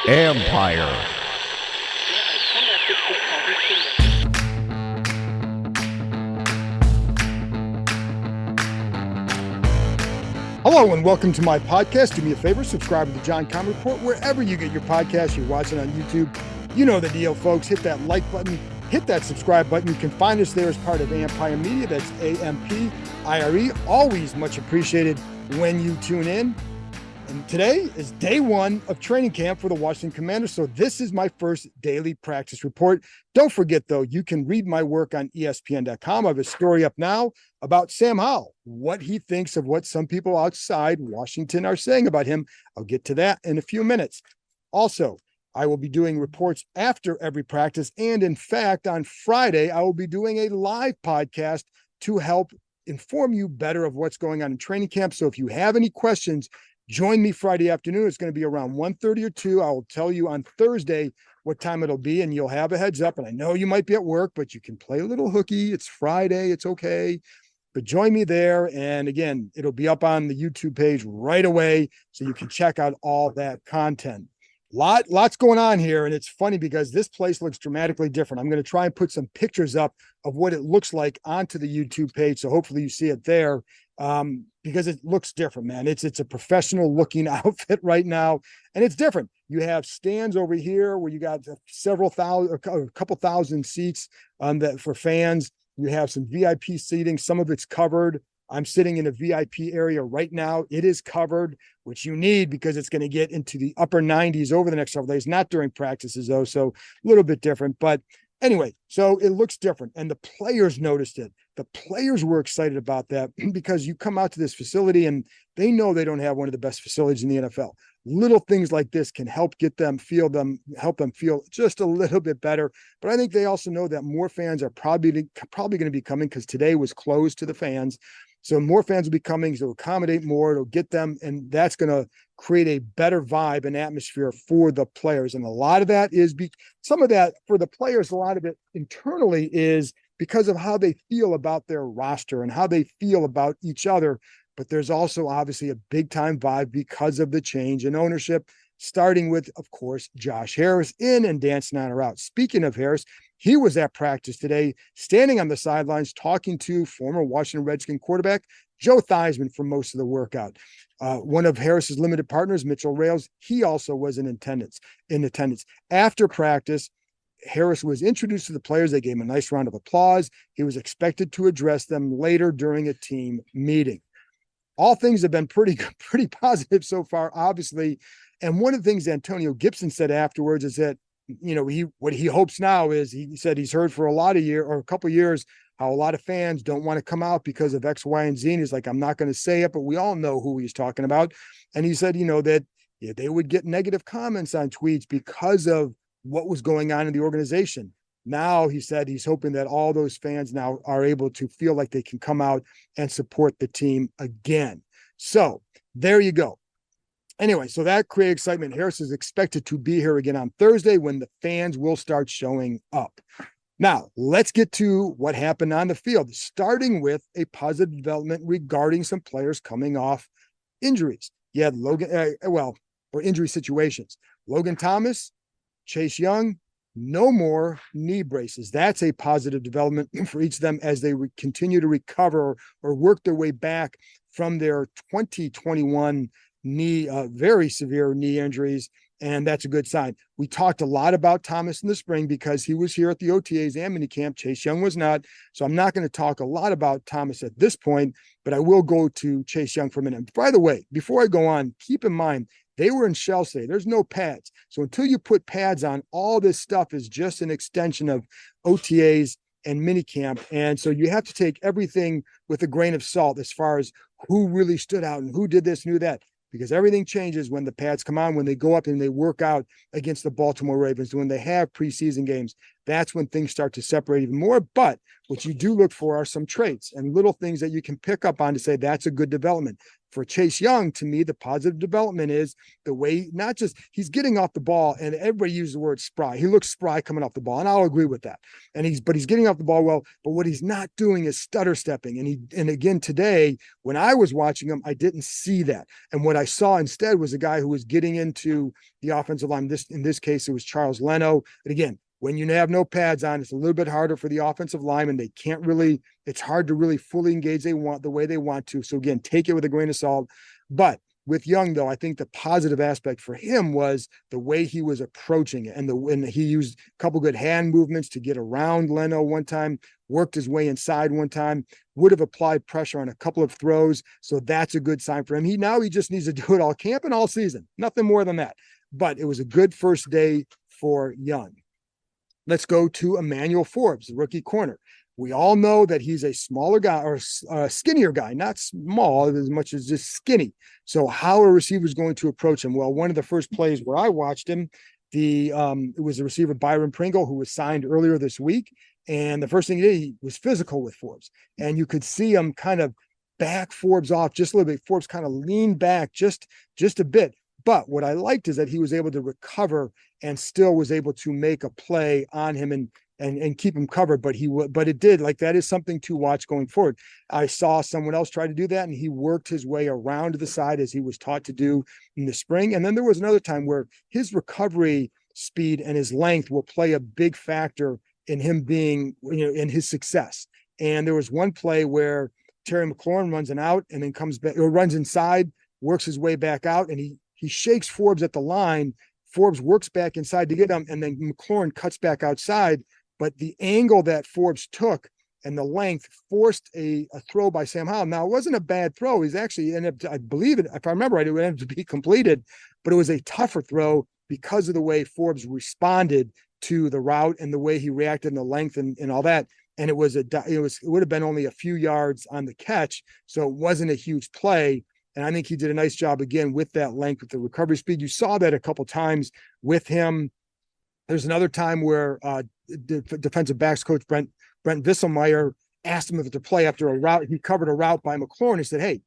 Empire. Hello and welcome to my podcast. Do me a favor, subscribe to the John Com Report wherever you get your podcast. You're watching on YouTube. You know the deal, folks. Hit that like button, hit that subscribe button. You can find us there as part of Empire Media. That's AMPIRE. Always much appreciated when you tune in. And today is day one of training camp for the Washington Commanders. So this is my first daily practice report. Don't forget, though, you can read my work on ESPN.com. I have a story up now about Sam Howell, what he thinks of what some people outside Washington are saying about him. I'll get to that in a few minutes. Also, I will be doing reports after every practice. And in fact, on Friday, I will be doing a live podcast to help inform you better of what's going on in training camp. So if you have any questions, join me Friday afternoon. It's going to be around 1:30 or 2. I will tell you on Thursday what time it'll be, and you'll have a heads up. And I know you might be at work, but you can play a little hooky. It's Friday. It's okay. But join me there. And again, it'll be up on the YouTube page right away, so you can check out all that content. Lots going on here. And it's funny because this place looks dramatically different. I'm going to try and put some pictures up of what it looks like onto the YouTube page. So hopefully you see it there. Because it looks different, man. It's a professional looking outfit right now, and it's different. You have stands over here where you got several thousand, or a couple thousand seats that for fans. You have some VIP seating. Some of it's covered. I'm sitting in a VIP area right now. It is covered, which you need because it's going to get into the upper 90s over the next several days, not during practices though. So a little bit different, but anyway, so it looks different, and the players noticed it. The players were excited about that because you come out to this facility and they know they don't have one of the best facilities in the NFL. Little things like this can help help them feel just a little bit better. But I think they also know that more fans are probably going to be coming because today was closed to the fans. So more fans will be coming to accommodate more. It'll get them, and that's going to create a better vibe and atmosphere for the players. And a lot of that is some of that for the players. A lot of it internally is because of how they feel about their roster and how they feel about each other. But there's also obviously a big time vibe because of the change in ownership, starting with, of course, Josh Harris in and Dan Snyder out. Speaking of Harris, he was at practice today, standing on the sidelines, talking to former Washington Redskin quarterback Joe Theismann for most of the workout. One of Harris's limited partners, Mitchell Rales, he also was in attendance. After practice, Harris was introduced to the players. They gave him a nice round of applause. He was expected to address them later during a team meeting. All things have been pretty positive so far, obviously. And one of the things Antonio Gibson said afterwards is that, what he hopes now is he said he's heard for a couple of years how a lot of fans don't want to come out because of X, Y, and Z. And he's like, I'm not going to say it, but we all know who he's talking about. And he said, that they would get negative comments on tweets because of what was going on in the organization. Now, he said he's hoping that all those fans now are able to feel like they can come out and support the team again. So there you go. Anyway, so that created excitement. Harris is expected to be here again on Thursday when the fans will start showing up. Now, let's get to what happened on the field, starting with a positive development regarding some players coming off injuries. You had or injury situations. Logan Thomas, Chase Young, no more knee braces. That's a positive development for each of them as they continue to recover or work their way back from their 2021 very severe knee injuries. And that's a good sign. We talked a lot about Thomas in the spring because he was here at the OTAs and minicamp. Chase Young was not. So I'm not going to talk a lot about Thomas at this point, but I will go to Chase Young for a minute. By the way, before I go on, keep in mind, they were in shell stay. There's no pads. So until you put pads on, all this stuff is just an extension of OTAs and minicamp. And so you have to take everything with a grain of salt as far as who really stood out and who did this and who that, because everything changes when the pads come on, when they go up and they work out against the Baltimore Ravens, when they have preseason games. that's when things start to separate even more. But what you do look for are some traits and little things that you can pick up on to say that's a good development. For Chase Young, to me, the positive development is the way, not just he's getting off the ball, and everybody uses the word spry. He looks spry coming off the ball, and I'll agree with that. But he's getting off the ball well. But what he's not doing is stutter stepping. And again, today, when I was watching him, I didn't see that. And what I saw instead was a guy who was getting into the offensive line. In this case, it was Charles Leno. And again, when you have no pads on, it's a little bit harder for the offensive linemen. They can't really, it's hard to really fully engage the way they want to. So again, take it with a grain of salt. But with Young, though, I think the positive aspect for him was the way he was approaching it. And he used a couple good hand movements to get around Leno one time, worked his way inside one time, would have applied pressure on a couple of throws. So that's a good sign for him. He just needs to do it all camp and all season, nothing more than that. But it was a good first day for Young. Let's go to Emmanuel Forbes, the rookie corner. We all know that he's a smaller guy or a skinnier guy, not small as much as just skinny. So how are receivers going to approach him? Well, one of the first plays where I watched him, it was the receiver Byron Pringle, who was signed earlier this week. And the first thing he did, he was physical with Forbes. And you could see him kind of back Forbes off just a little bit. Forbes kind of leaned back just a bit. But what I liked is that he was able to recover and still was able to make a play on him and keep him covered. But it did, like, that is something to watch going forward. I saw someone else try to do that, and he worked his way around to the side as he was taught to do in the spring. And then there was another time where his recovery speed and his length will play a big factor in him being, in his success. And there was one play where Terry McLaurin runs an out and then comes back, or runs inside, works his way back out, and he shakes Forbes at the line. Forbes works back inside to get him, and then McLaurin cuts back outside. But the angle that Forbes took and the length forced a throw by Sam Howell. Now, it wasn't a bad throw. He's actually ended up, I believe it, if I remember right, it would end up to be completed, but it was a tougher throw because of the way Forbes responded to the route and the way he reacted and the length and all that. And it would have been only a few yards on the catch. So it wasn't a huge play. And I think he did a nice job again with that length, with the recovery speed. You saw that a couple times with him. There's another time where defensive backs coach Brent Visselmeyer asked him if to play after a route. He covered a route by McLaurin. He said, "Hey,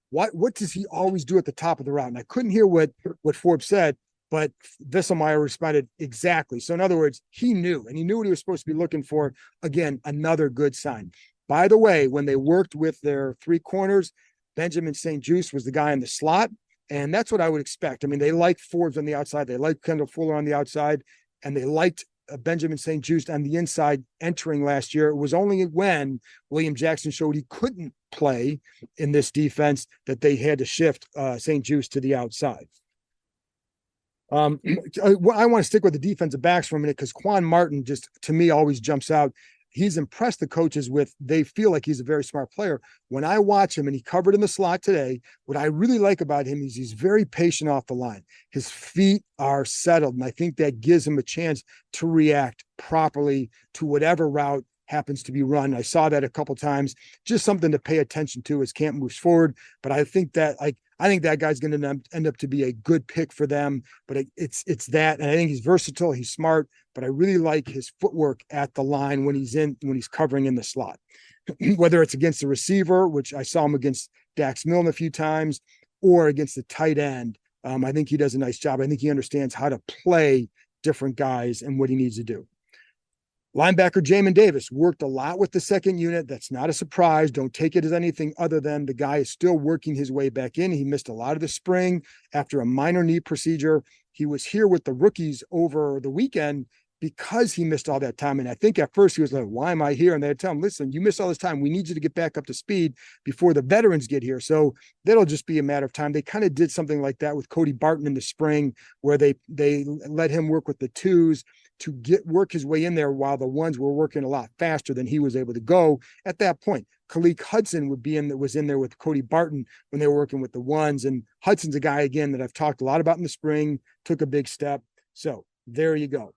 what does he always do at the top of the route?" And I couldn't hear what Forbes said, but Visselmeyer responded exactly. So in other words, he knew, and he knew what he was supposed to be looking for. Again, another good sign. By the way, when they worked with their three corners, Benjamin St-Juste was the guy in the slot, and that's what I would expect. I mean, they liked Forbes on the outside. They liked Kendall Fuller on the outside, and they liked Benjamin St-Juste on the inside entering last year. It was only when William Jackson showed he couldn't play in this defense that they had to shift St-Juste to the outside. I want to stick with the defensive backs for a minute because Quan Martin just, to me, always jumps out. He's impressed the coaches with, they feel like he's a very smart player. When I watch him, and he covered in the slot today, what I really like about him is he's very patient off the line. His feet are settled, and I think that gives him a chance to react properly to whatever route happens to be run. I saw that a couple times, just something to pay attention to as camp moves forward. But I think that that guy's going to end up to be a good pick for them. But it's that, and I think he's versatile. He's smart, but I really like his footwork at the line when he's covering in the slot. Whether it's against the receiver, which I saw him against Dax Milne a few times, or against the tight end, I think he does a nice job. I think he understands how to play different guys and what he needs to do. Linebacker Jamin Davis worked a lot with the second unit. That's not a surprise. Don't take it as anything other than the guy is still working his way back in. He missed a lot of the spring after a minor knee procedure. He was here with the rookies over the weekend because he missed all that time. And I think at first he was like, why am I here? And they tell him, listen, you missed all this time. We need you to get back up to speed before the veterans get here. So that'll just be a matter of time. They kind of did something like that with Cody Barton in the spring, where they let him work with the twos to work his way in there while the ones were working a lot faster than he was able to go at that point. Khaleke Hudson was in there with Cody Barton when they were working with the ones. And Hudson's a guy, again, that I've talked a lot about in the spring, took a big step. So there you go.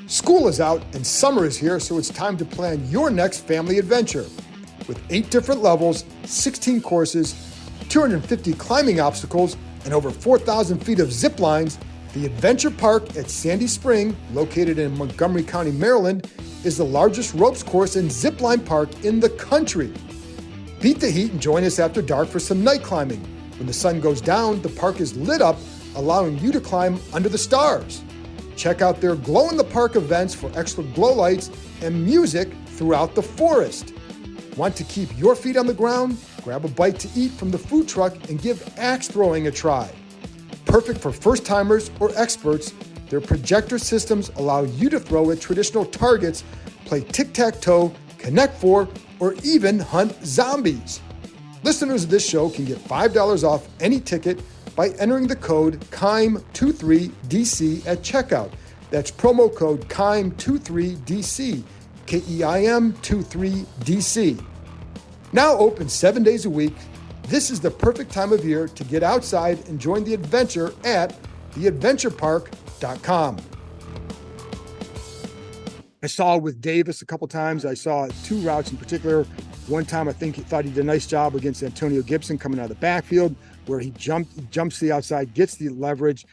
School is out and summer is here, so it's time to plan your next family adventure. With 8 different levels, 16 courses, 250 climbing obstacles, and over 4,000 feet of zip lines, The Adventure Park at Sandy Spring, located in Montgomery County, Maryland, is the largest ropes course and zipline park in the country. Beat the heat and join us after dark for some night climbing. When the sun goes down, the park is lit up, allowing you to climb under the stars. Check out their glow-in-the-park events for extra glow lights and music throughout the forest. Want to keep your feet on the ground? Grab a bite to eat from the food truck and give axe throwing a try. Perfect for first-timers or experts, their projector systems allow you to throw at traditional targets, play tic-tac-toe, Connect Four, or even hunt zombies. Listeners of this show can get $5 off any ticket by entering the code KEIM23DC at checkout. That's promo code KEIM23DC, KEIM23DC. Now open 7 days a week, this is the perfect time of year to get outside and join the adventure at theadventurepark.com. I saw it with Davis a couple times. I saw 2 routes in particular. One time I think he thought he did a nice job against Antonio Gibson coming out of the backfield, where he jumps to the outside, gets the leverage.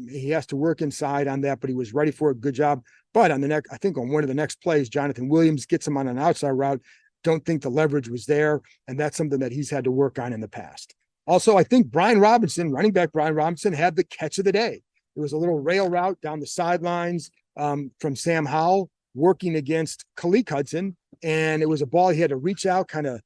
He has to work inside on that, but he was ready for it. Good job. But on one of the next plays, Jonathan Williams gets him on an outside route. Don't think the leverage was there, and that's something that he's had to work on in the past. Also, I think running back Brian Robinson, had the catch of the day. It was a little rail route down the sidelines from Sam Howell working against Khaleke Hudson, and it was a ball he had to reach out, kind of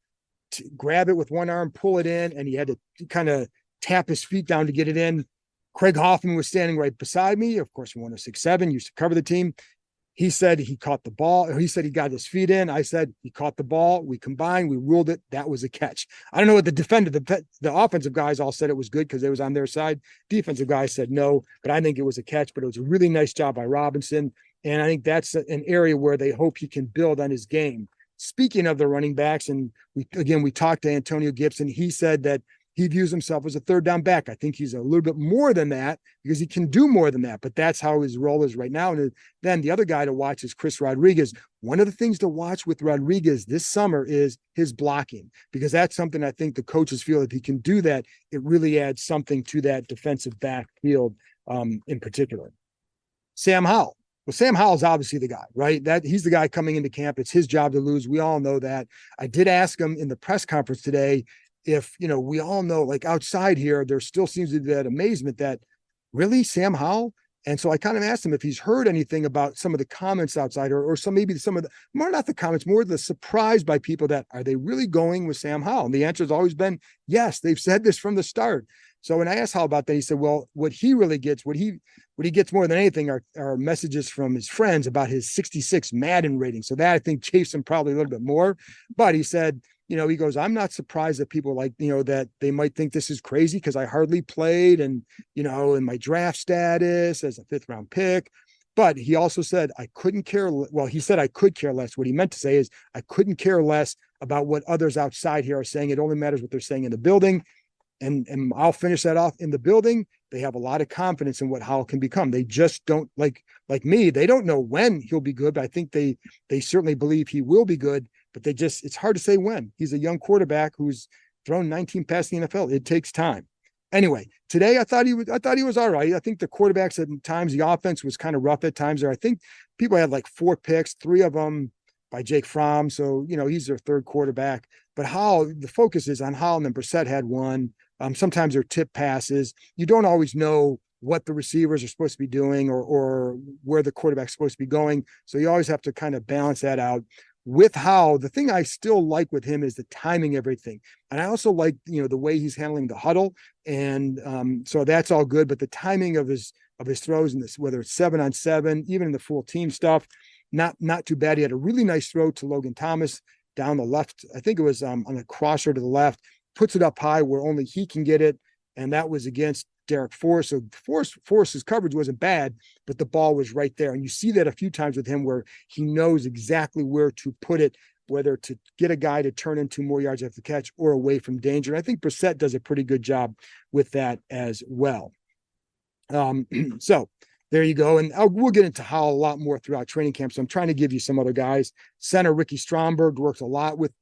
grab it with one arm, pull it in, and he had to kind of tap his feet down to get it in. Craig Hoffman was standing right beside me, of course, from 106.7, used to cover the team. He said he caught the ball. He said he got his feet in. I said he caught the ball. We combined. We ruled it. That was a catch. I don't know what the offensive guys all said it was good because it was on their side. Defensive guys said no, but I think it was a catch. But it was a really nice job by Robinson. And I think that's an area where they hope he can build on his game. Speaking of the running backs, and we talked to Antonio Gibson. He said that he views himself as a third down back. I think he's a little bit more than that because he can do more than that, but that's how his role is right now. And then the other guy to watch is Chris Rodriguez. One of the things to watch with Rodriguez this summer is his blocking, because that's something I think the coaches feel if he can do that, it really adds something to that defensive backfield in particular. Sam Howell. Well, Sam Howell's obviously the guy, right? That he's the guy coming into camp. It's his job to lose. We all know that. I did ask him in the press conference today if, we all know, like outside here, there still seems to be that amazement that really Sam Howell. And so I kind of asked him if he's heard anything about some of the comments outside or some of the, more not the comments, more the surprise by people that are they really going with Sam Howell? And the answer has always been, yes, they've said this from the start. So when I asked Howell about that, he said, well, what he really gets, what he gets more than anything are messages from his friends about his 66 Madden rating. So that I think chafes him probably a little bit more. But he said, he goes, I'm not surprised that people that they might think this is crazy because I hardly played and, in my draft status as a 5th round pick. But he also said, I couldn't care. Well, he said, I could care less. What he meant to say is I couldn't care less about what others outside here are saying. It only matters what they're saying in the building. And I'll finish that off. In the building, they have a lot of confidence in what Howell can become. They just don't like me. They don't know when he'll be good, but I think they certainly believe he will be good, but it's hard to say when. He's a young quarterback who's thrown 19 passes in the NFL. It takes time. Anyway, today I thought he was all right. I think the quarterbacks at times, the offense was kind of rough at times there. I think people had like 4 picks, 3 of them by Jake Fromm. So, he's their third quarterback, but Howell, the focus is on Howell, and then Brissett had 1. Sometimes they're tip passes. You don't always know what the receivers are supposed to be doing or where the quarterback's supposed to be going. So you always have to kind of balance that out. With Howell, the thing I still like with him is the timing, everything. And I also like, the way he's handling the huddle. And so that's all good. But the timing of his throws in this, whether it's 7-on-7, even in the full team stuff, not too bad. He had a really nice throw to Logan Thomas down the left. I think it was on the crosser to the left. Puts it up high where only he can get it. And that was against Derek Forrest. So Forrest's coverage wasn't bad, but the ball was right there. And you see that a few times with him where he knows exactly where to put it, whether to get a guy to turn into more yards after the catch or away from danger. And I think Brissett does a pretty good job with that as well. So there you go. And we'll get into Howell a lot more throughout training camp. So I'm trying to give you some other guys. Center Ricky Stromberg works a lot with,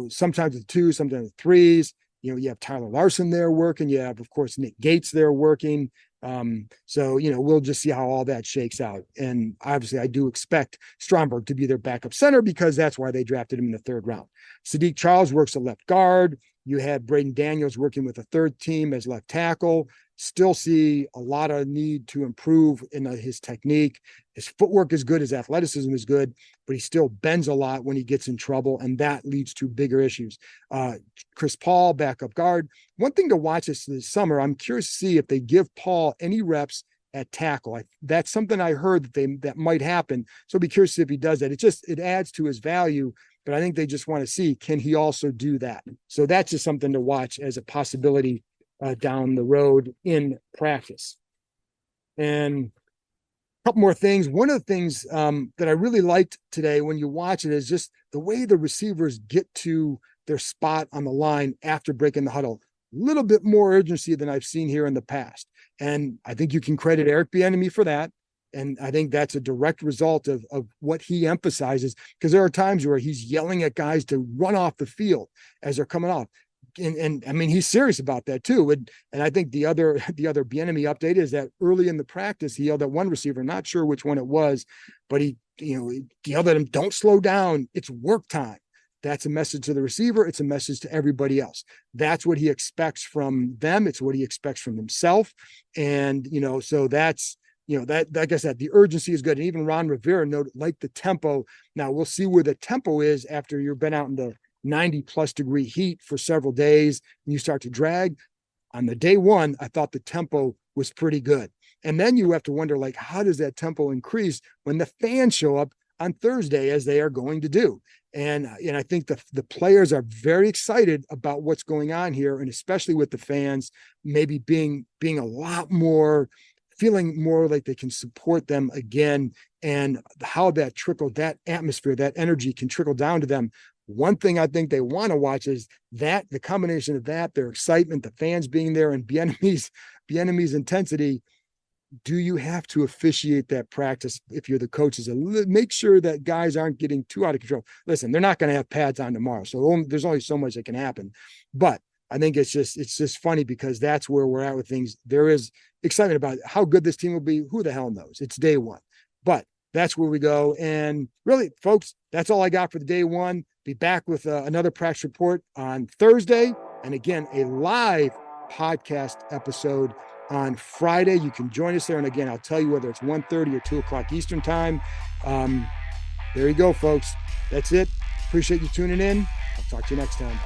sometimes with 2, sometimes with 3s. You have Tyler Larson there working. You have, of course, Nick Gates there working. So, we'll just see how all that shakes out. And obviously, I do expect Stromberg to be their backup center because that's why they drafted him in the 3rd round. Sadiq Charles works at left guard. You have Braden Daniels working with a 3rd team as left tackle. Still see a lot of need to improve in his technique. His footwork is good. His athleticism is good, but he still bends a lot when he gets in trouble, and that leads to bigger issues. Chris Paul, backup guard. One thing to watch this summer, I'm curious to see if they give Paul any reps at tackle. That's something I heard that might happen. So I'll be curious if he does that. It adds to his value, but I think they just want to see, can he also do that? So that's just something to watch as a possibility down the road in practice. And a couple more things. One of the things that I really liked today when you watch it is just the way the receivers get to their spot on the line after breaking the huddle. A little bit more urgency than I've seen here in the past. And I think you can credit Eric Bieniemy for that. And I think that's a direct result of what he emphasizes, because there are times where he's yelling at guys to run off the field as they're coming off. And I mean, he's serious about that too. And I think the other Bieniemy update is that early in the practice, he yelled at one receiver, not sure which one it was, but he yelled at him, "Don't slow down. It's work time." That's a message to the receiver. It's a message to everybody else. That's what he expects from them. It's what he expects from himself. And, so that's, that, like I said, the urgency is good. And even Ron Rivera noted, like, the tempo. Now we'll see where the tempo is after you've been out in the 90+ degree heat for several days and you start to drag. On the day one, I thought the tempo was pretty good. And then you have to wonder, like, how does that tempo increase when the fans show up on Thursday, as they are going to do? And I think the players are very excited about what's going on here, and especially with the fans maybe being a lot more, feeling more like they can support them again, and how that atmosphere, that energy can trickle down to them. One thing I think they want to watch is that the combination of that, their excitement, the fans being there, and Bieniemy's intensity. Do you have to officiate that practice if you're the coaches? Make sure that guys aren't getting too out of control. Listen, they're not going to have pads on tomorrow, so there's only so much that can happen. But I think it's just funny because that's where we're at with things. There is excitement about how good this team will be. Who the hell knows? It's day one, but that's where we go. And really, folks, that's all I got for the day one. Be back with another practice report on Thursday, and again, a live podcast episode on Friday. You can join us there. And again, I'll tell you whether it's 1:30 or 2 o'clock Eastern time. There you go, folks. That's it. Appreciate you tuning in. I'll talk to you next time.